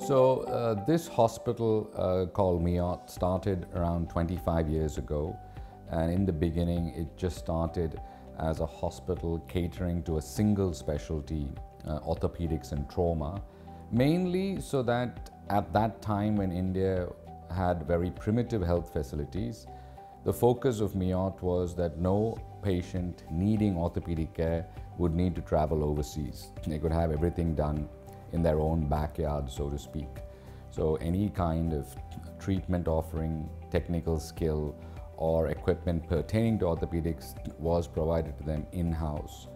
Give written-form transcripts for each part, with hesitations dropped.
This hospital called MIOT started around 25 years ago, and in the beginning it just started as a hospital catering to a single specialty, orthopedics and trauma, mainly so that at that time when India had very primitive health facilities, the focus of MIOT was that no patient needing orthopedic care would need to travel overseas. They could have everything done in their own backyard, so to speak. So any kind of treatment offering, technical skill or equipment pertaining to orthopedics was provided to them in-house.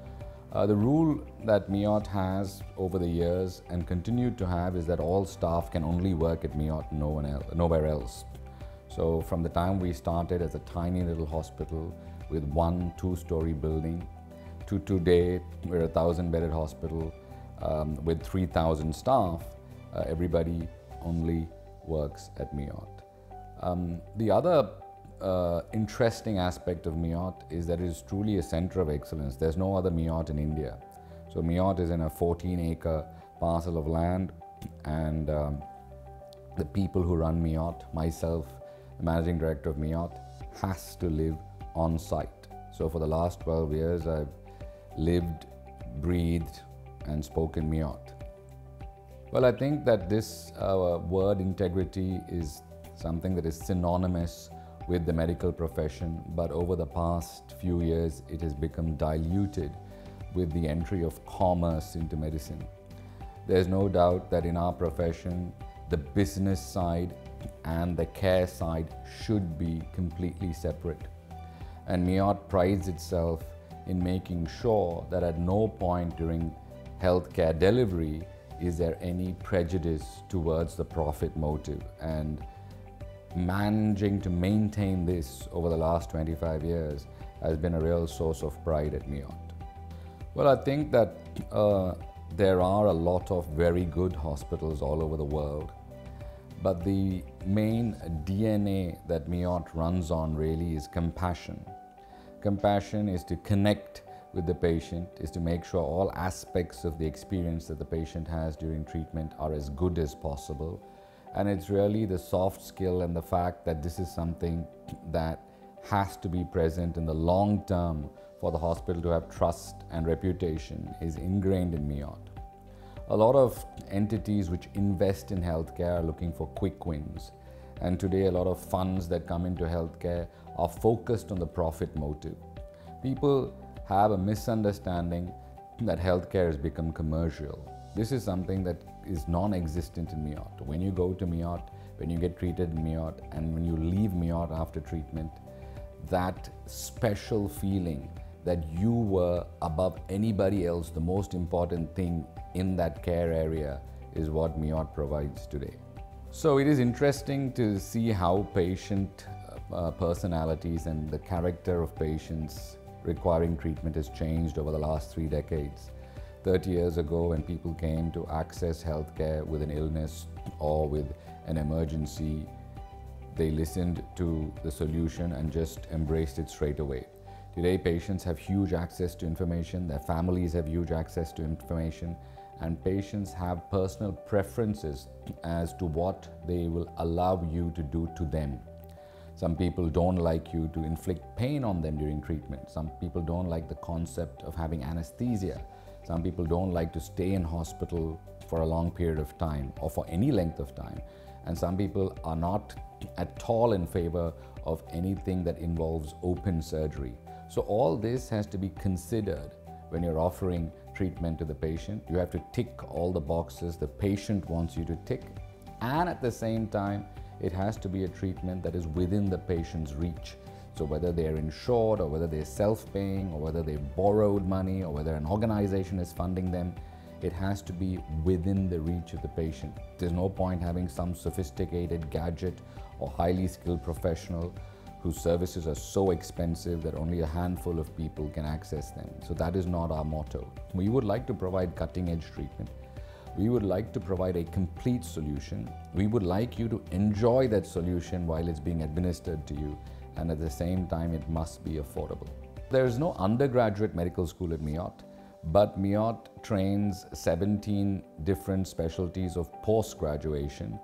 The rule that MIOT has over the years and continued to have is that all staff can only work at MIOT, nowhere else. So from the time we started as a tiny little hospital with 1 2-story building to today we're a 1,000-bedded hospital with 3,000 staff, everybody only works at MIOT. The other interesting aspect of MIOT is that it is truly a center of excellence. There's no other MIOT in India. So MIOT is in a 14-acre parcel of land, and the people who run MIOT, myself, the managing director of MIOT, has to live on site. So for the last 12 years, I've lived, breathed, and spoken MIOT. Well, I think that this word integrity is something that is synonymous with the medical profession, but over the past few years it has become diluted with the entry of commerce into medicine. There's no doubt that in our profession, the business side and the care side should be completely separate. And MIOT prides itself in making sure that at no point during healthcare delivery is there any prejudice towards the profit motive. And managing to maintain this over the last 25 years has been a real source of pride at MIOT. Well, I think that there are a lot of very good hospitals all over the world, but the main DNA that MIOT runs on really is compassion. Compassion is to connect with the patient, is to make sure all aspects of the experience that the patient has during treatment are as good as possible. And it's really the soft skill and the fact that this is something that has to be present in the long term for the hospital to have trust and reputation is ingrained in MIOT. A lot of entities which invest in healthcare are looking for quick wins. And today a lot of funds that come into healthcare are focused on the profit motive. People have a misunderstanding that healthcare has become commercial. This is something that is non-existent in MIOT. When you go to MIOT, when you get treated in MIOT, and when you leave MIOT after treatment, that special feeling that you were above anybody else, the most important thing in that care area, is what MIOT provides today. So it is interesting to see how patient personalities and the character of patients requiring treatment has changed over the last 3 decades. 30 years ago, when people came to access healthcare with an illness or with an emergency, they listened to the solution and just embraced it straight away. Today, patients have huge access to information, their families have huge access to information, and patients have personal preferences as to what they will allow you to do to them. Some people don't like you to inflict pain on them during treatment. Some people don't like the concept of having anesthesia. Some people don't like to stay in hospital for a long period of time or for any length of time. And some people are not at all in favor of anything that involves open surgery. So all this has to be considered when you're offering treatment to the patient. You have to tick all the boxes the patient wants you to tick. And at the same time, it has to be a treatment that is within the patient's reach. So whether they're insured or whether they're self-paying or whether they've borrowed money or whether an organization is funding them, it has to be within the reach of the patient. There's no point having some sophisticated gadget or highly skilled professional whose services are so expensive that only a handful of people can access them. So that is not our motto. We would like to provide cutting-edge treatment. We would like to provide a complete solution. We would like you to enjoy that solution while it's being administered to you, and at the same time it must be affordable. There is no undergraduate medical school at MIOT, But MIOT trains 17 different specialties of post-graduation,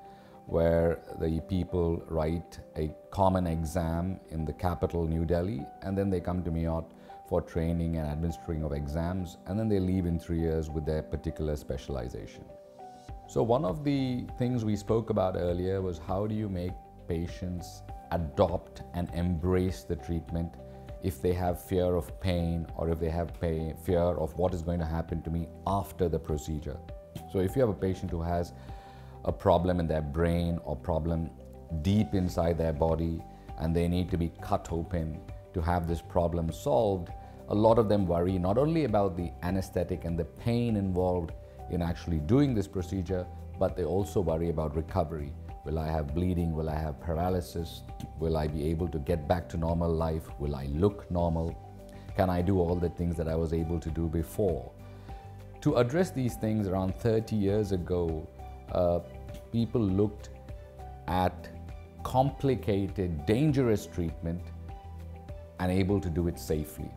where the people write a common exam in the capital, New Delhi, and then they come to MIOT for training and administering of exams, and then they leave in 3 years with their particular specialization. So one of the things we spoke about earlier was how do you make patients adopt and embrace the treatment if they have fear of pain, or if they have fear of what is going to happen to me after the procedure. So if you have a patient who has a problem in their brain or problem deep inside their body and they need to be cut open to have this problem solved, a lot of them worry not only about the anesthetic and the pain involved in actually doing this procedure, but they also worry about recovery. Will I have bleeding? Will I have paralysis? Will I be able to get back to normal life? Will I look normal? Can I do all the things that I was able to do before? To address these things, around 30 years ago, people looked at complicated, dangerous treatment and able to do it safely.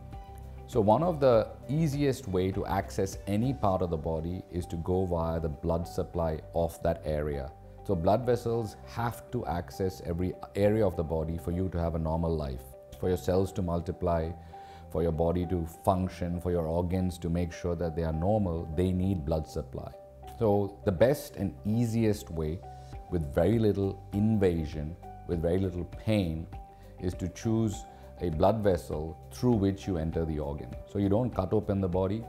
So one of the easiest way to access any part of the body is to go via the blood supply of that area. So blood vessels have to access every area of the body for you to have a normal life, for your cells to multiply, for your body to function, for your organs to make sure that they are normal. They need blood supply. So the best and easiest way, with very little invasion, with very little pain, is to choose a blood vessel through which you enter the organ. So you don't cut open the body,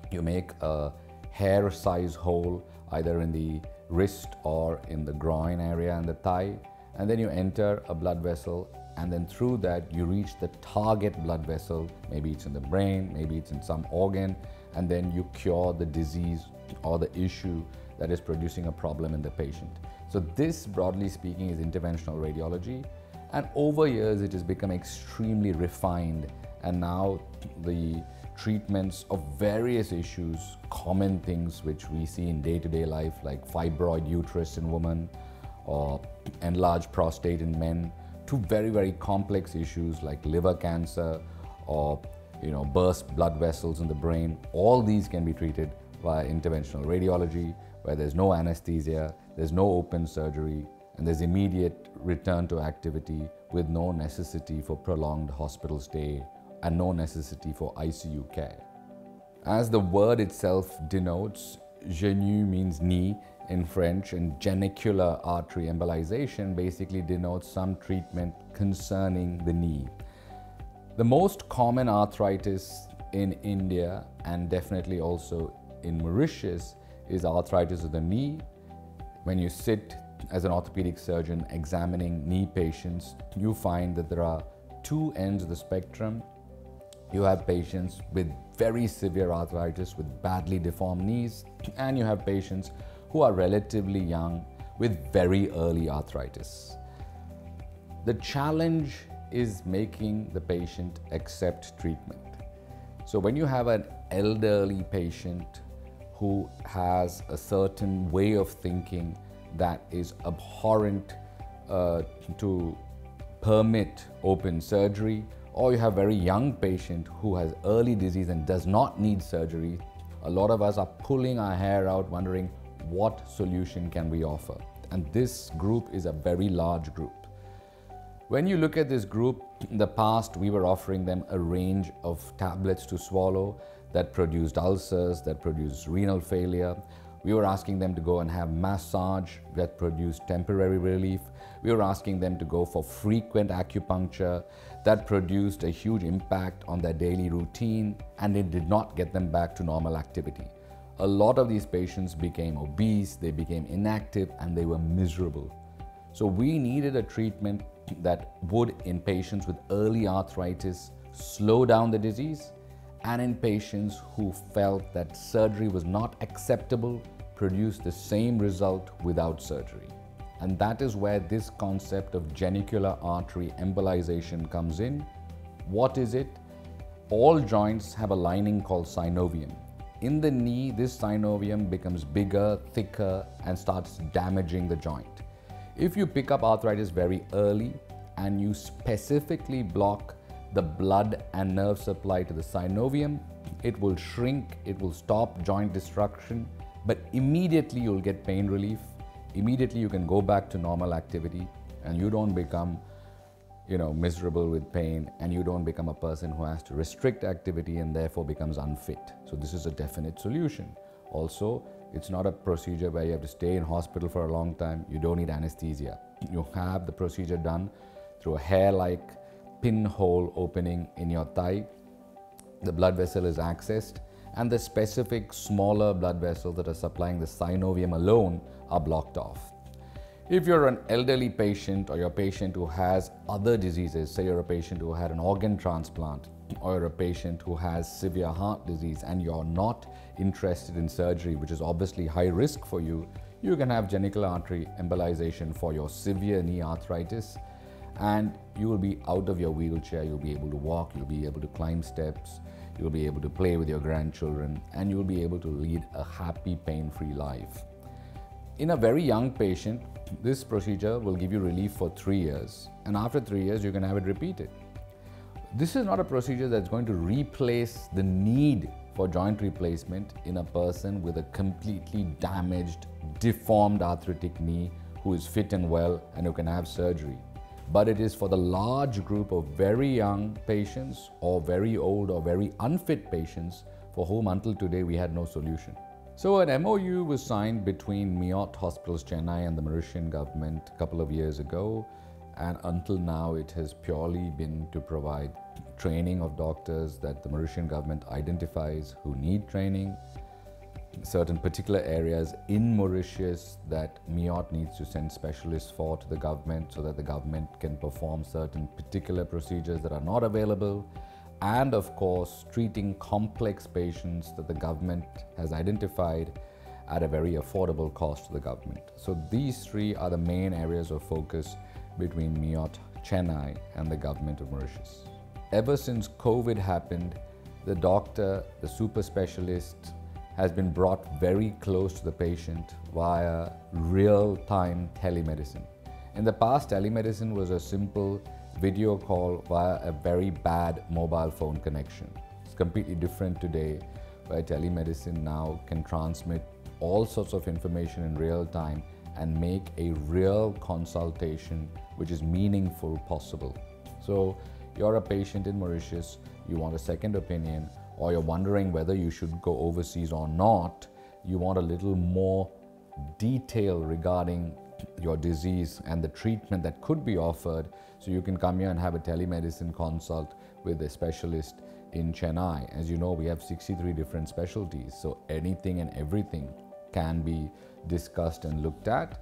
you make a hair size hole either in the wrist or in the groin area and the thigh, and then you enter a blood vessel, and then through that you reach the target blood vessel. Maybe it's in the brain, maybe it's in some organ, and then you cure the disease or the issue that is producing a problem in the patient. So this, broadly speaking, is interventional radiology. And over years, it has become extremely refined. And now the treatments of various issues, common things which we see in day-to-day life, like fibroid uterus in women or enlarged prostate in men, to very, very complex issues like liver cancer or burst blood vessels in the brain. All these can be treated via interventional radiology, where there's no anesthesia, there's no open surgery, and there's immediate return to activity with no necessity for prolonged hospital stay and no necessity for ICU care. As the word itself denotes, genou means knee in French, and genicular artery embolization basically denotes some treatment concerning the knee. The most common arthritis in India, and definitely also in Mauritius, is arthritis of the knee. When you sit as an orthopedic surgeon examining knee patients, you find that there are two ends of the spectrum. You have patients with very severe arthritis with badly deformed knees, and you have patients who are relatively young with very early arthritis. The challenge is making the patient accept treatment. So when you have an elderly patient who has a certain way of thinking that is abhorrent to permit open surgery, or you have a very young patient who has early disease and does not need surgery, a lot of us are pulling our hair out wondering what solution can we offer. And this group is a very large group. When you look at this group, in the past we were offering them a range of tablets to swallow that produced ulcers, that produced renal failure. We were asking them to go and have massage that produced temporary relief. We were asking them to go for frequent acupuncture that produced a huge impact on their daily routine, and it did not get them back to normal activity. A lot of these patients became obese, they became inactive, and they were miserable. So we needed a treatment that would, in patients with early arthritis, slow down the disease, and in patients who felt that surgery was not acceptable, produce the same result without surgery. And that is where this concept of genicular artery embolization comes in. What is it? All joints have a lining called synovium. In the knee, this synovium becomes bigger, thicker, and starts damaging the joint. If you pick up arthritis very early and you specifically block the blood and nerve supply to the synovium, it will shrink, it will stop joint destruction, but immediately you'll get pain relief. Immediately you can go back to normal activity and you don't become miserable with pain, and you don't become a person who has to restrict activity and therefore becomes unfit. So this is a definite solution. Also, it's not a procedure where you have to stay in hospital for a long time. You don't need anesthesia. You have the procedure done through a hair-like pinhole opening in your thigh. The blood vessel is accessed, and the specific smaller blood vessels that are supplying the synovium alone are blocked off. If you're an elderly patient, or you're a patient who has other diseases, say you're a patient who had an organ transplant, or you're a patient who has severe heart disease and you're not interested in surgery, which is obviously high risk for you, you can have genicular artery embolization for your severe knee arthritis, and you will be out of your wheelchair. You'll be able to walk, you'll be able to climb steps, you'll be able to play with your grandchildren, and you'll be able to lead a happy, pain-free life. In a very young patient, this procedure will give you relief for 3 years, and after 3 years you can have it repeated. This is not a procedure that's going to replace the need for joint replacement in a person with a completely damaged, deformed arthritic knee who is fit and well and who can have surgery. But it is for the large group of very young patients, or very old or very unfit patients for whom until today we had no solution. So an MOU was signed between MIOT Hospitals Chennai and the Mauritian government a couple of years ago, and until now it has purely been to provide training of doctors that the Mauritian government identifies who need training, certain particular areas in Mauritius that MIOT needs to send specialists for to the government so that the government can perform certain particular procedures that are not available, and of course treating complex patients that the government has identified at a very affordable cost to the government. So these three are the main areas of focus between MIOT Chennai and the government of Mauritius. Ever since COVID happened, the doctor, the super specialist, has been brought very close to the patient via real-time telemedicine. In the past, telemedicine was a simple video call via a very bad mobile phone connection. It's completely different today, where telemedicine now can transmit all sorts of information in real time and make a real consultation which is meaningful possible. So you're a patient in Mauritius, you want a second opinion, or you're wondering whether you should go overseas or not, you want a little more detail regarding your disease and the treatment that could be offered, so you can come here and have a telemedicine consult with a specialist in Chennai. As you know, we have 63 different specialties, so anything and everything can be discussed and looked at.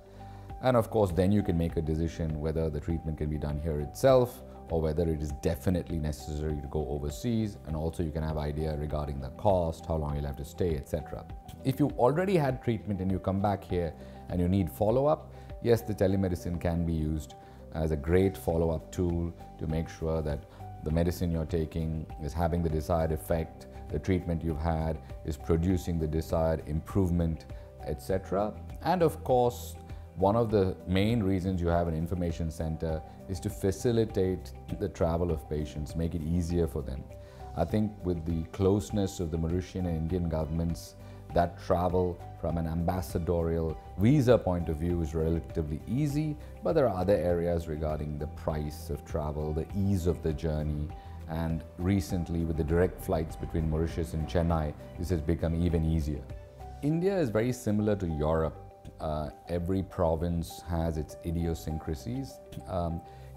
And of course, then you can make a decision whether the treatment can be done here itself or whether it is definitely necessary to go overseas. And also you can have idea regarding the cost, how long you'll have to stay, etc. If you already had treatment and you come back here and you need follow-up, yes, the telemedicine can be used as a great follow-up tool to make sure that the medicine you're taking is having the desired effect, the treatment you've had is producing the desired improvement, etc. And of course, one of the main reasons you have an information center is to facilitate the travel of patients, make it easier for them. I think with the closeness of the Mauritian and Indian governments, that travel from an ambassadorial visa point of view is relatively easy, but there are other areas regarding the price of travel, the ease of the journey, and recently with the direct flights between Mauritius and Chennai, this has become even easier. India is very similar to Europe. Every province has its idiosyncrasies.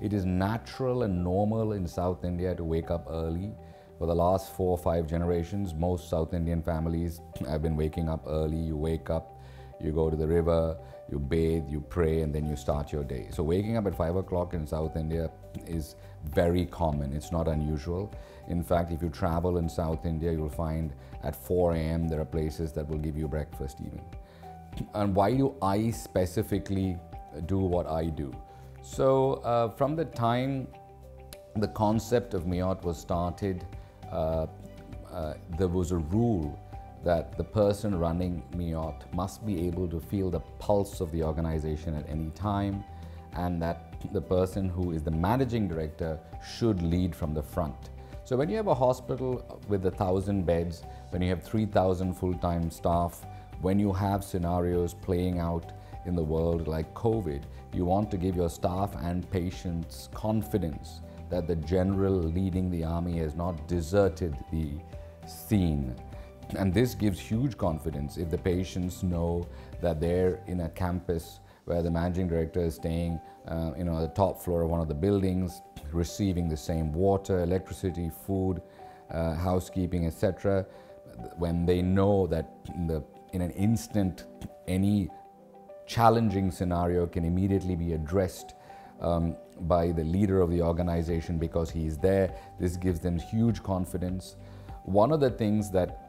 It is natural and normal in South India to wake up early. For the last 4 or 5 generations, most South Indian families have been waking up early. You wake up, you go to the river, you bathe, you pray, and then you start your day. So waking up at 5 o'clock in South India is very common. It's not unusual. In fact, if you travel in South India, you'll find at 4 a.m. there are places that will give you breakfast even. And why do I specifically do what I do? So from the time the concept of MIOT was started, there was a rule that the person running MIOT must be able to feel the pulse of the organization at any time, and that the person who is the managing director should lead from the front. So when you have a hospital with 1,000 beds, when you have 3,000 full-time staff, when you have scenarios playing out in the world like COVID, you want to give your staff and patients confidence that the general leading the army has not deserted the scene. And this gives huge confidence if the patients know that they're in a campus where the managing director is staying at the top floor of one of the buildings, receiving the same water, electricity, food, housekeeping, etc. When they know that in an instant, any challenging scenario can immediately be addressed by the leader of the organization because he's there, this gives them huge confidence. One of the things that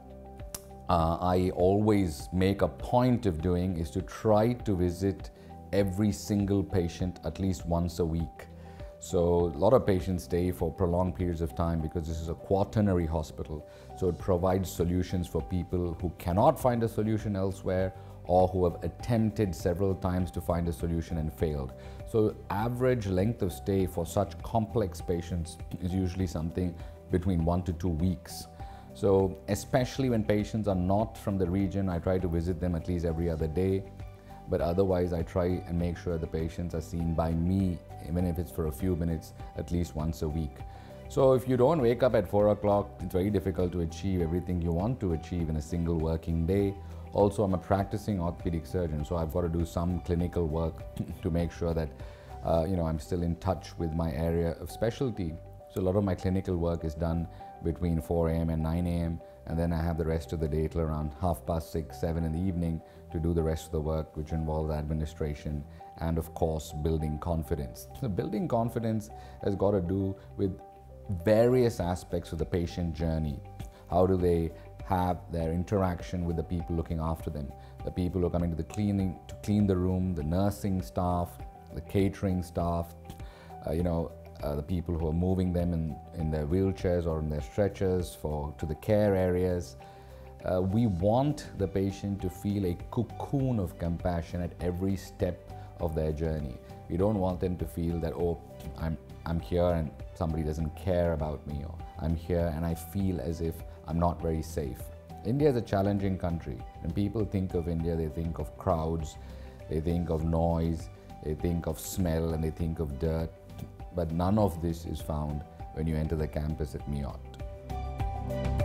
I always make a point of doing is to try to visit every single patient at least once a week. So a lot of patients stay for prolonged periods of time because this is a quaternary hospital. So it provides solutions for people who cannot find a solution elsewhere or who have attempted several times to find a solution and failed. So average length of stay for such complex patients is usually something between 1 to 2 weeks. So especially when patients are not from the region, I try to visit them at least every other day. But otherwise, I try and make sure the patients are seen by me, even if it's for a few minutes, at least once a week. So if you don't wake up at 4 o'clock, it's very difficult to achieve everything you want to achieve in a single working day. Also, I'm a practicing orthopedic surgeon, so I've got to do some clinical work to make sure that I'm still in touch with my area of specialty. So a lot of my clinical work is done between 4 a.m. and 9 a.m. and then I have the rest of the day till around 6:30, 7 in the evening to do the rest of the work, which involves administration and of course building confidence. So building confidence has got to do with various aspects of the patient journey. How do they have their interaction with the people looking after them, the people who are coming to clean the room, the nursing staff, the catering staff, the people who are moving them in their wheelchairs or in their stretchers to the care areas. We want the patient to feel a cocoon of compassion at every step of their journey. We don't want them to feel that, oh, I'm here and somebody doesn't care about me, or I'm here and I feel as if I'm not very safe. India is a challenging country. When people think of India, they think of crowds, they think of noise, they think of smell, and they think of dirt. But none of this is found when you enter the campus at MIOT.